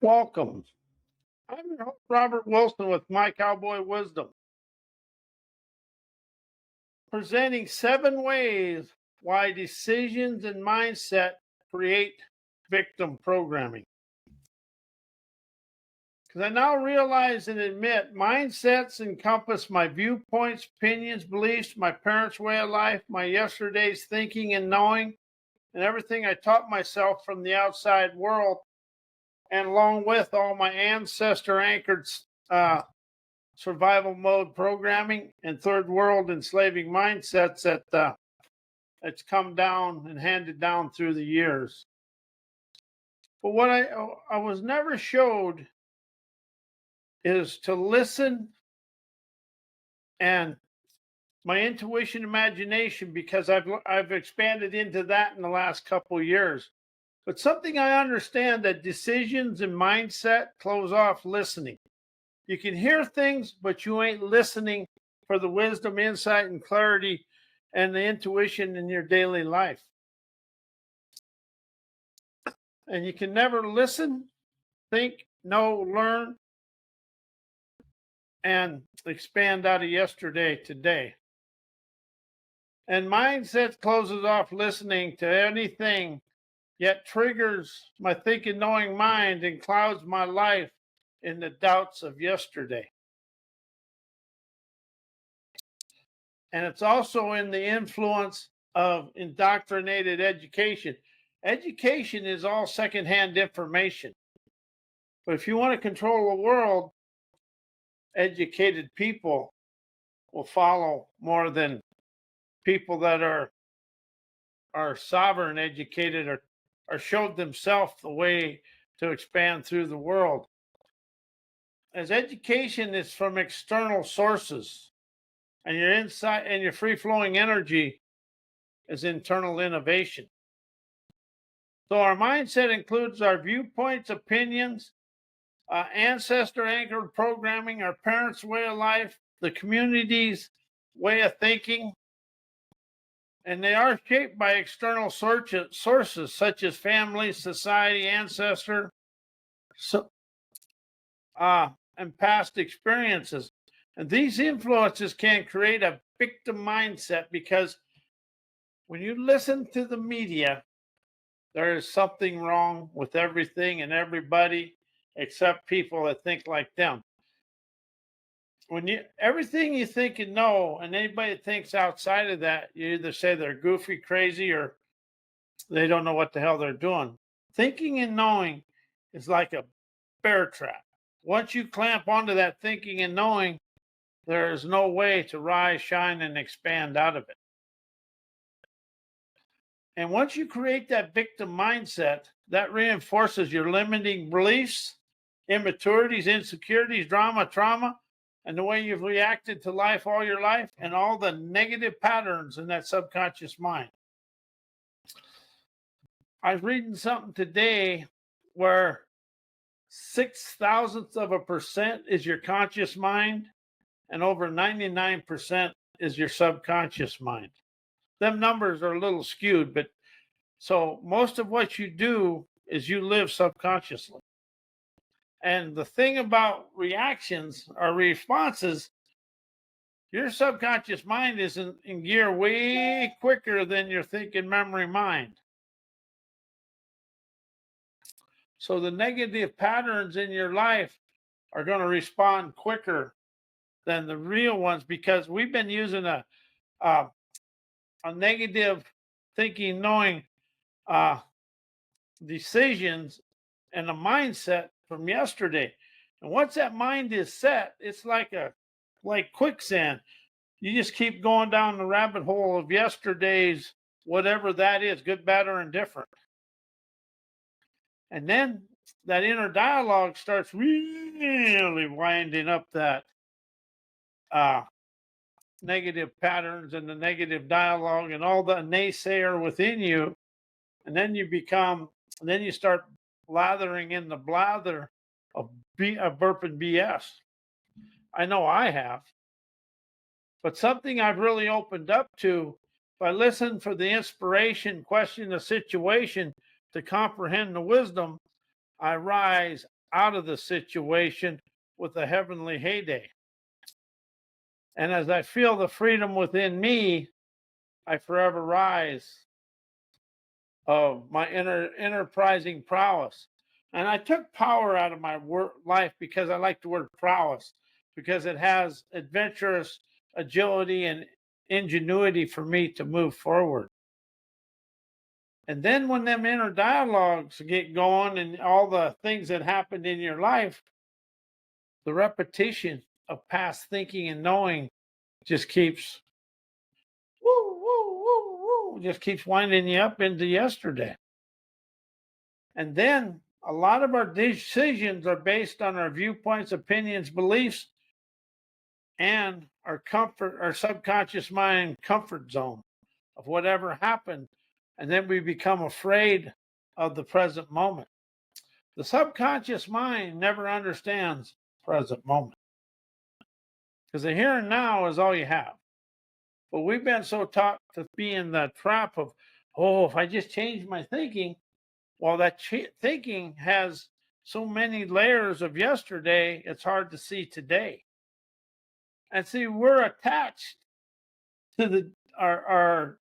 Welcome. I'm your host, Robert Wilson with My Cowboy Wisdom, presenting 7 ways why decisions and mindset create victim programming. Because I now realize and admit mindsets encompass my viewpoints, opinions, beliefs, my parents' way of life, my yesterday's thinking and knowing, and everything I taught myself from the outside world, and along with all my ancestor-anchored survival mode programming and third world enslaving mindsets that's come down and handed down through the years. But what I was never showed is to listen and my intuition, imagination, because I've expanded into that in the last couple of years. But something I understand that decisions and mindset close off listening. You can hear things, but you ain't listening for the wisdom, insight, and clarity and the intuition in your daily life. And you can never listen, think, know, learn, and expand out of yesterday today. And mindset closes off listening to anything, yet triggers my thinking, knowing mind and clouds my life in the doubts of yesterday. And it's also in the influence of indoctrinated education. Education is all secondhand information. But if you want to control the world, educated people will follow more than people that are sovereign educated or showed themselves the way to expand through the world. As education is from external sources, and your insight and your free-flowing energy is internal innovation. So our mindset includes our viewpoints, opinions, ancestor-anchored programming, our parents' way of life, the community's way of thinking, and they are shaped by external sources such as family, society, ancestor, and past experiences. And these influences can create a victim mindset because when you listen to the media, there is something wrong with everything and everybody except people that think like them. When everything you think and know, and anybody that thinks outside of that, you either say they're goofy, crazy, or they don't know what the hell they're doing. Thinking and knowing is like a bear trap. Once you clamp onto that thinking and knowing, there is no way to rise, shine, and expand out of it. And once you create that victim mindset, that reinforces your limiting beliefs, immaturities, insecurities, drama, trauma, and the way you've reacted to life all your life, and all the negative patterns in that subconscious mind. I was reading something today where 0.006% is your conscious mind, and over 99% is your subconscious mind. Them numbers are a little skewed, but so most of what you do is you live subconsciously. And the thing about reactions or responses, your subconscious mind is in gear way quicker than your thinking memory mind. So the negative patterns in your life are going to respond quicker than the real ones because we've been using a negative thinking, knowing decisions and a mindset from yesterday. And once that mind is set, it's like quicksand. You just keep going down the rabbit hole of yesterday's, whatever that is, good, bad, or indifferent. And then that inner dialogue starts really winding up that negative patterns and the negative dialogue and all the naysayer within you. And then you start blathering in the blather of burping BS. I know I have. But something I've really opened up to, if I listen for the inspiration, question the situation to comprehend the wisdom, I rise out of the situation with a heavenly heyday. And as I feel the freedom within me, I forever rise of my enterprising prowess. And I took power out of my life because I like the word prowess, because it has adventurous agility and ingenuity for me to move forward. And then when them inner dialogues get going and all the things that happened in your life, the repetition of past thinking and knowing just keeps woo, woo, woo, woo, just keeps winding you up into yesterday. And then a lot of our decisions are based on our viewpoints, opinions, beliefs, and our subconscious mind comfort zone of whatever happened. And then we become afraid of the present moment. The subconscious mind never understands present moment because the here and now is all you have. But we've been so taught to be in the trap of, oh, if I just change my thinking, well, that thinking has so many layers of yesterday, it's hard to see today. And see, we're attached to our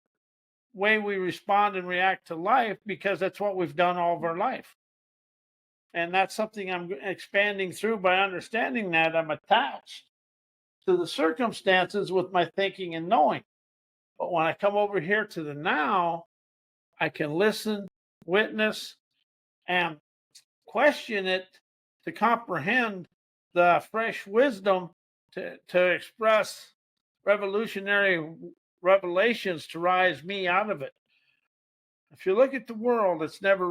way we respond and react to life because that's what we've done all of our life. And that's something I'm expanding through by understanding that I'm attached to the circumstances with my thinking and knowing. But when I come over here to the now, I can listen, witness, and question it to comprehend the fresh wisdom to express revolutionary revelations to rise me out of it. If you look at the world, it's never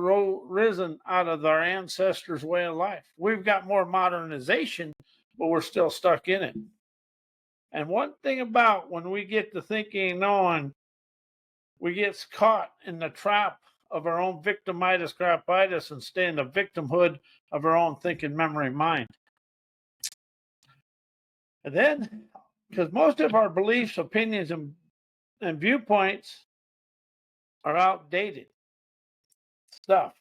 risen out of our ancestors' way of life. We've got more modernization, but we're still stuck in it. And one thing about when we get to thinking and knowing, we get caught in the trap of our own victimitis, crapitis, and stay in the victimhood of our own thinking, memory, mind. And then, because most of our beliefs, opinions, and viewpoints are outdated stuff.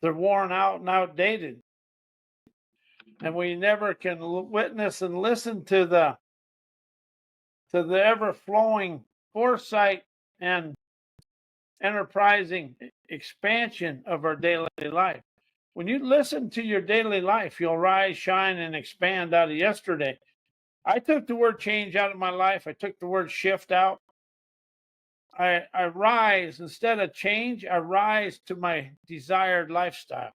They're worn out and outdated. And we never can witness and listen to the ever-flowing foresight and enterprising expansion of our daily life. When you listen to your daily life, you'll rise, shine, and expand out of yesterday. I took the word change out of my life. I took the word shift out. I rise. Instead of change, I rise to my desired lifestyle.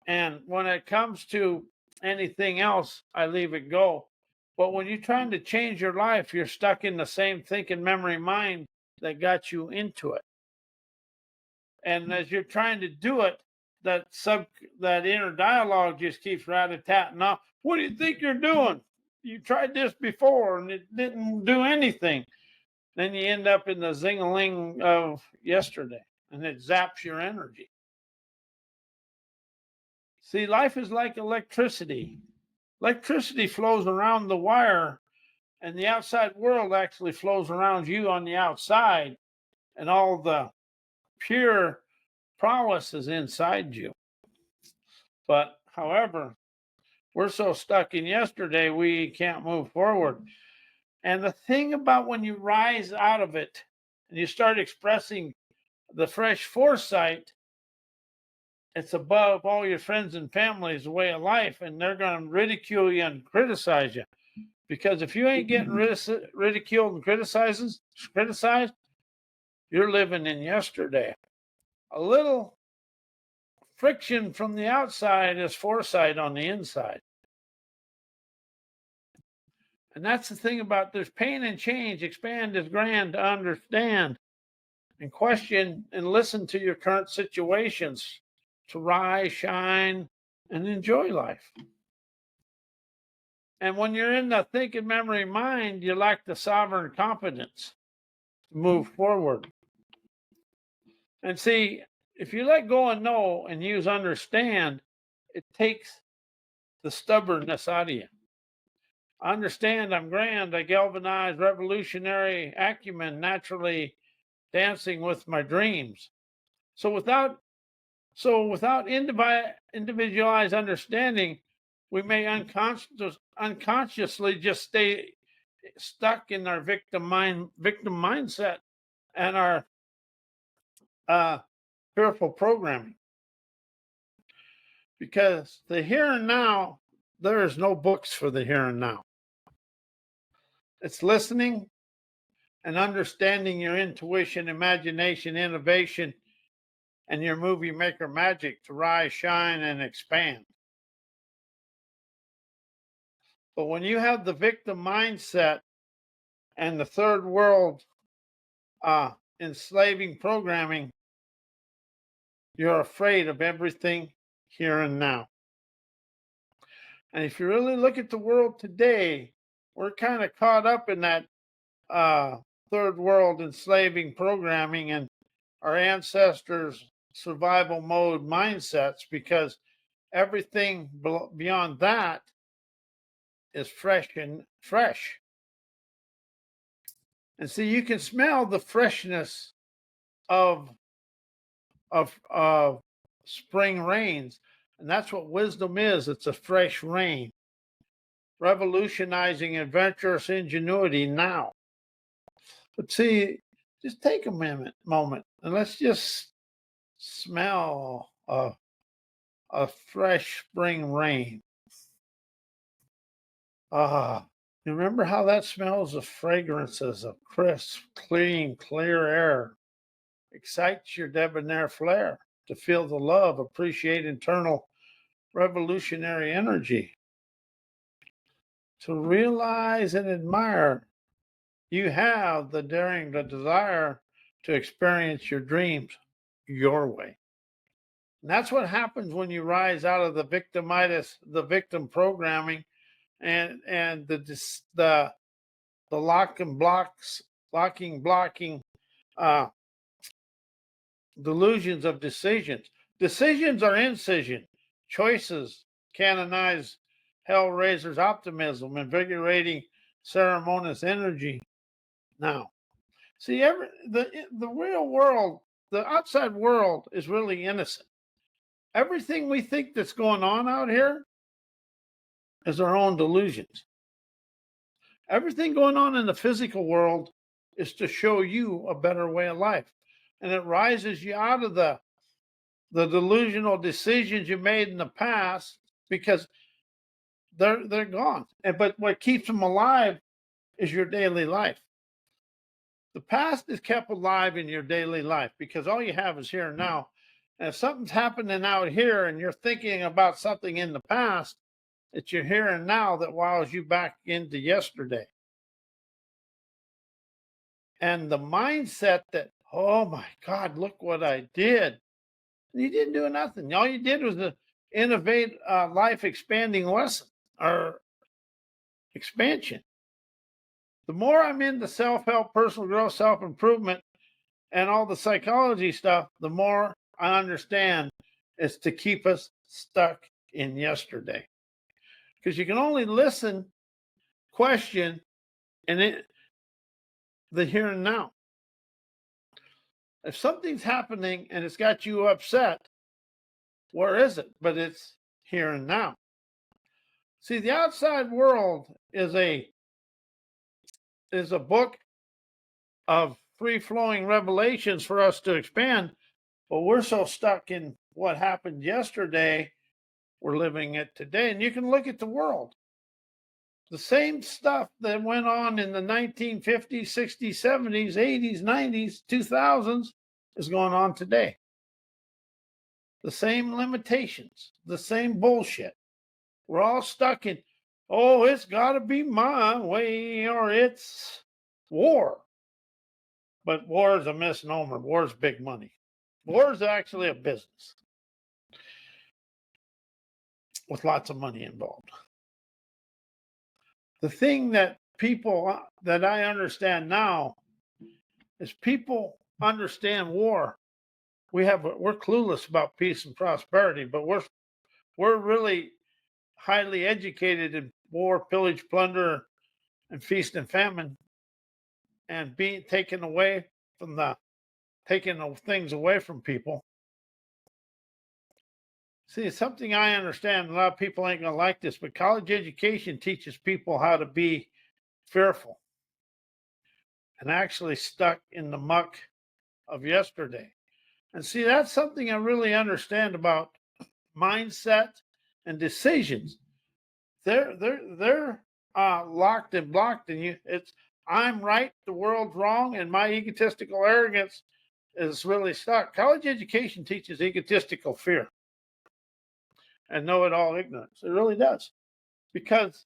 And when it comes to anything else, I leave it go. But when you're trying to change your life, you're stuck in the same thinking, memory, mind that got you into it. And as you're trying to do it, that inner dialogue just keeps rat-a-tatting off. What do you think you're doing? You tried this before and it didn't do anything. Then you end up in the zing-a-ling of yesterday, and it zaps your energy. See, life is like electricity. Electricity flows around the wire, and the outside world actually flows around you on the outside, and all the pure prowess is inside you. But however, we're so stuck in yesterday, we can't move forward. And the thing about when you rise out of it and you start expressing the fresh foresight, it's above all your friends and family's way of life, and they're going to ridicule you and criticize you. Because if you ain't getting ridiculed and criticized, you're living in yesterday. A little friction from the outside is foresight on the inside. And that's the thing about there's pain and change. Expand is grand to understand and question and listen to your current situations to rise, shine, and enjoy life. And when you're in the thinking, memory, mind, you lack the sovereign confidence to move forward. And see, if you let go and know and use understand, it takes the stubbornness out of you. I understand I'm grand. I galvanize revolutionary acumen, naturally dancing with my dreams. So without So without individualized understanding, we may unconsciously just stay stuck in our victim mindset and our uh, fearful programming. Because the here and now, there is no books for the here and now. It's listening and understanding your intuition, imagination, innovation, and your movie maker magic to rise, shine, and expand. But when you have the victim mindset and the third world enslaving programming, you're afraid of everything here and now. And if you really look at the world today, we're kind of caught up in that third world enslaving programming and our ancestors' survival mode mindsets, because everything beyond that is fresh. And see, you can smell the freshness of of spring rains, and that's what wisdom is. It's a fresh rain, revolutionizing adventurous ingenuity now. But see, just take a moment, and let's just smell a fresh spring rain. Ah, you remember how that smells? The fragrances of crisp, clean, clear air excites your debonair flair to feel the love, appreciate internal revolutionary energy, to realize and admire you have the daring, the desire to experience your dreams your way. And that's what happens when you rise out of the victim programming, and the blocking uh, delusions of decisions. Decisions are incision. Choices canonize Hellraiser's optimism, invigorating ceremonious energy. Now, see, the real world, the outside world, is really innocent. Everything we think that's going on out here is our own delusions. Everything going on in the physical world is to show you a better way of life, and it rises you out of the delusional decisions you made in the past, because they're gone. But what keeps them alive is your daily life. The past is kept alive in your daily life because all you have is here and now. And if something's happening out here and you're thinking about something in the past, it's your here and now that wows you back into yesterday. And the mindset that, oh my God, look what I did. You didn't do nothing. All you did was innovate a life expanding lesson or expansion. The more I'm into self help, personal growth, self improvement, and all the psychology stuff, the more I understand it's to keep us stuck in yesterday. Because you can only listen, question, and the here and now. If something's happening and it's got you upset, where is it? But it's here and now. See, the outside world is a book of free flowing revelations for us to expand, but we're so stuck in what happened yesterday, we're living it today. And you can look at the world. The same stuff that went on in the 1950s, 60s, 70s, 80s, 90s, 2000s is going on today. The same limitations, the same bullshit. We're all stuck in, oh, it's got to be my way or it's war. But war is a misnomer. War is big money. War is actually a business with lots of money involved. The thing that that I understand now is people understand war. We're clueless about peace and prosperity, but we're really highly educated in war, pillage, plunder, and feast and famine, and being taken away from taking the things away from people. See, it's something I understand. A lot of people ain't going to like this, but college education teaches people how to be fearful and actually stuck in the muck of yesterday. And see, that's something I really understand about mindset and decisions. They're locked and blocked, and it's I'm right, the world's wrong, and my egotistical arrogance is really stuck. College education teaches egotistical fear and know-it-all ignorance. It really does, because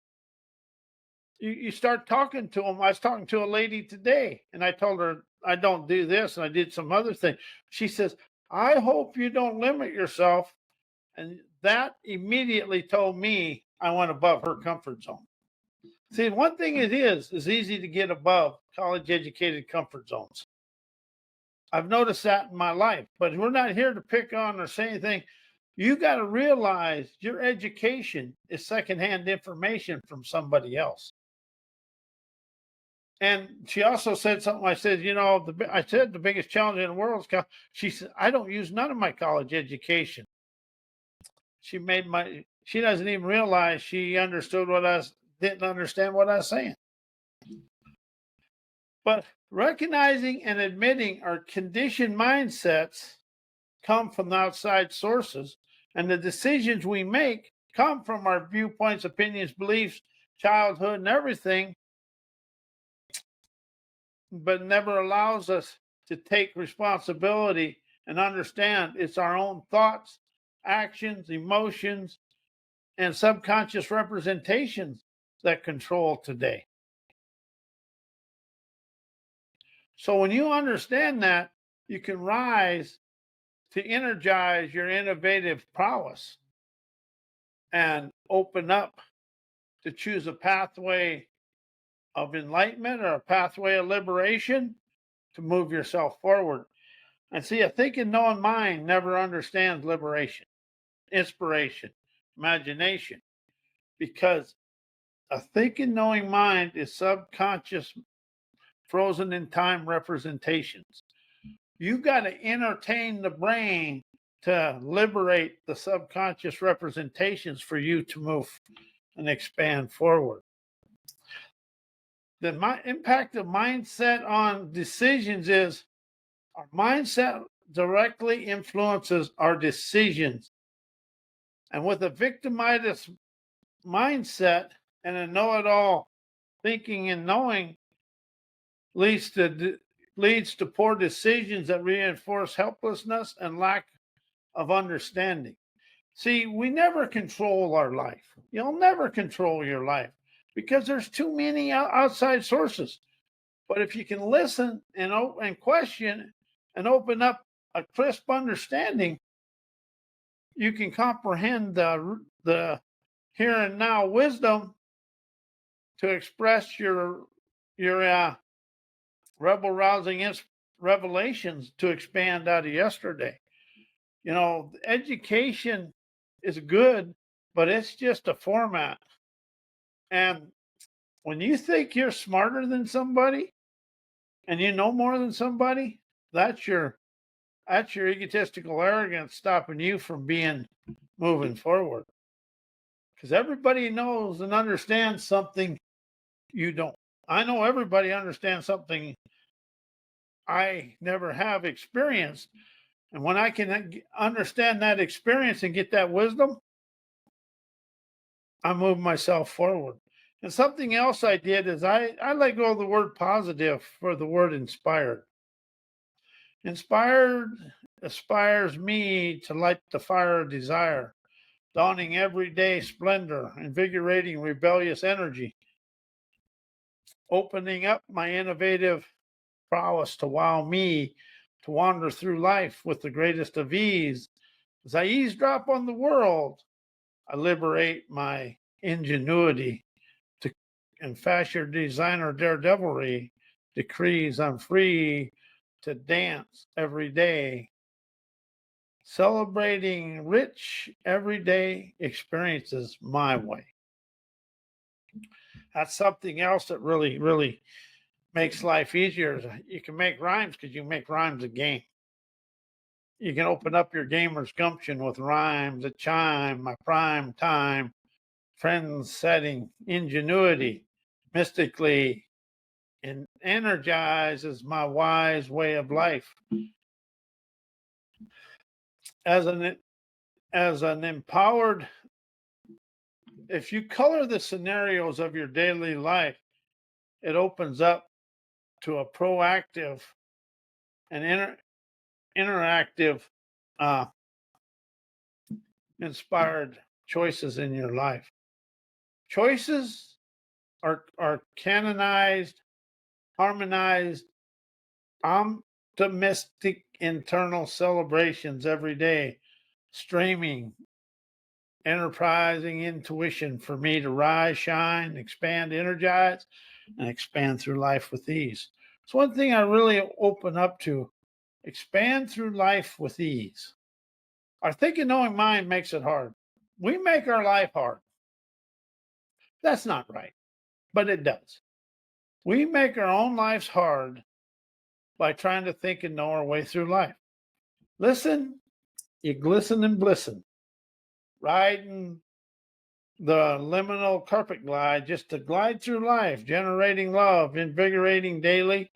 you start talking to them. I was talking to a lady today, and I told her I don't do this, and I did some other thing. She says, "I hope you don't limit yourself," and that immediately told me I went above her comfort zone. See, one thing it is easy to get above college educated comfort zones. I've noticed that in my life, but we're not here to pick on or say anything. You got to realize your education is secondhand information from somebody else. And she also said something. I said, I said the biggest challenge in the world is she said, I don't use none of my college education. She doesn't even realize she understood didn't understand what I was saying. But recognizing and admitting our conditioned mindsets come from outside sources, and the decisions we make come from our viewpoints, opinions, beliefs, childhood, and everything, but never allows us to take responsibility and understand it's our own thoughts, actions, emotions, and subconscious representations that control today. So when you understand that, you can rise to energize your innovative prowess and open up to choose a pathway of enlightenment or a pathway of liberation to move yourself forward. And see, a thinking, knowing mind never understands liberation, inspiration, imagination, because a thinking, knowing mind is subconscious, frozen in time representations. You got to entertain the brain to liberate the subconscious representations for you to move and expand forward. The impact of mindset on decisions is our mindset directly influences our decisions. And with a victimized mindset and a know-it-all thinking and knowing leads to poor decisions that reinforce helplessness and lack of understanding. See, we never control our life. You'll never control your life because there's too many outside sources. But if you can listen and question and open up a crisp understanding, you can comprehend the here and now wisdom to express your rebel rousing revelations to expand out of yesterday. Education is good, but it's just a format. And when you think you're smarter than somebody and you know more than somebody, that's your egotistical arrogance stopping you from moving forward. Because everybody knows and understands something you don't. I know everybody understands something I never have experienced. And when I can understand that experience and get that wisdom, I move myself forward. And something else I did is I let go of the word positive for the word inspired. Inspired aspires me to light the fire of desire, dawning everyday splendor, invigorating rebellious energy, opening up my innovative prowess to wow me to wander through life with the greatest of ease. As I eavesdrop on the world, I liberate my ingenuity and fashion designer daredevilry decrees I'm free to dance every day, celebrating rich everyday experiences my way. That's something else that really, really makes life easier. You can make rhymes because you make rhymes a game. You can open up your gamer's gumption with rhymes that chime, my prime time, friends setting, ingenuity, mystically, and energizes my wise way of life. As an empowered, if you color the scenarios of your daily life, it opens up to a proactive and interactive, uh, inspired choices in your life. Choices are canonized, harmonized, optimistic internal celebrations every day, streaming, enterprising intuition for me to rise, shine, expand, energize, and expand through life with ease. It's one thing I really open up to: expand through life with ease. Our thinking, knowing mind makes it hard. We make our life hard. That's not right, but it does. We make our own lives hard by trying to think and know our way through life. Listen, you glisten and glisten, riding the liminal carpet glide just to glide through life, generating love, invigorating daily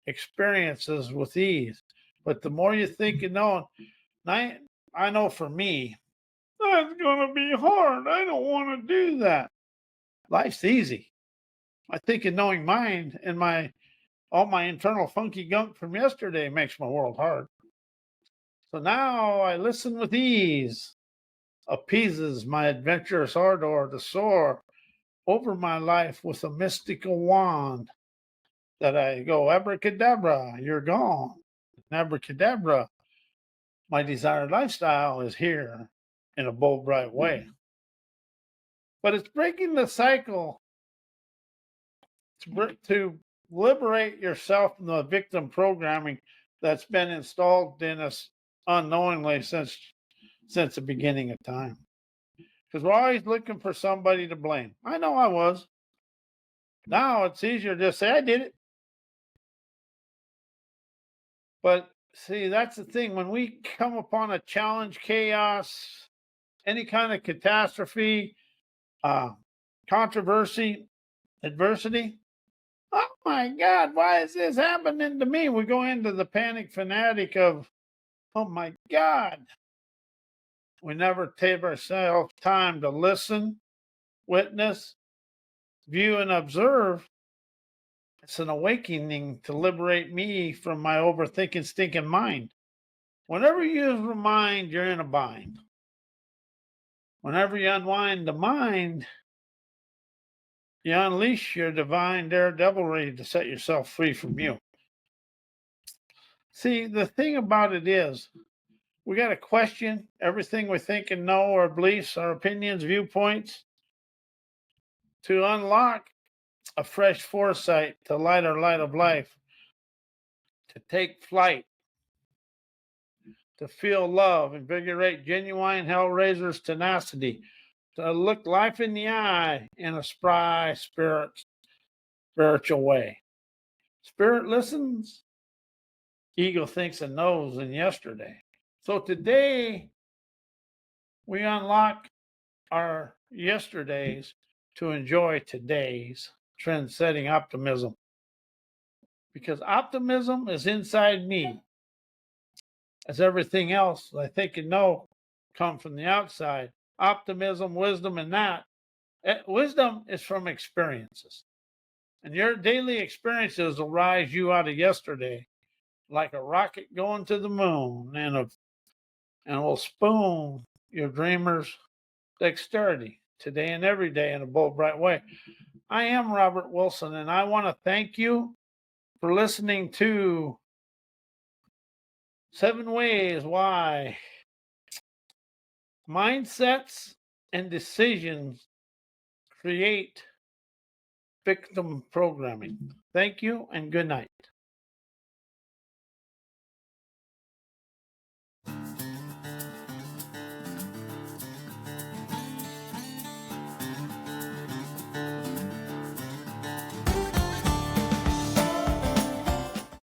experiences with ease. But the more you think and know, I know for me, that's going to be hard. I don't want to do that. Life's easy. My thinking, knowing mind and all my internal funky gunk from yesterday makes my world hard. So now I listen with ease, appeases my adventurous ardor to soar over my life with a mystical wand that I go, abracadabra, you're gone. Abracadabra, my desired lifestyle is here in a bold, bright way. But it's breaking the cycle to liberate yourself from the victim programming that's been installed in us unknowingly since the beginning of time. Because we're always looking for somebody to blame. I know I was. Now it's easier to just say, I did it. But see, that's the thing. When we come upon a challenge, chaos, any kind of catastrophe, controversy, adversity, oh my God, why is this happening to me? We go into the panic fanatic of, oh my God. We never take ourselves time to listen, witness, view, and observe. It's an awakening to liberate me from my overthinking, stinking mind. Whenever you use the mind, you're in a bind. Whenever you unwind the mind, you unleash your divine daredevilry to set yourself free from you. See, the thing about it is, we got to question everything we think and know, our beliefs, our opinions, viewpoints, to unlock a fresh foresight to light our light of life, to take flight, to feel love, invigorate genuine hellraiser's tenacity, to look life in the eye in a spry spiritual way. Spirit listens, ego thinks and knows in yesterday. So today, we unlock our yesterdays to enjoy today's trend-setting optimism. Because optimism is inside me, as everything else I think and know come from the outside. Optimism, wisdom, and that. Wisdom is from experiences. And your daily experiences will rise you out of yesterday like a rocket going to the moon, and will spoon your dreamers' dexterity today and every day in a bold, bright way. I am Robert Wilson, and I want to thank you for listening to 7 Ways Why Mindsets and Decisions Create Victim Programming. Thank you and good night.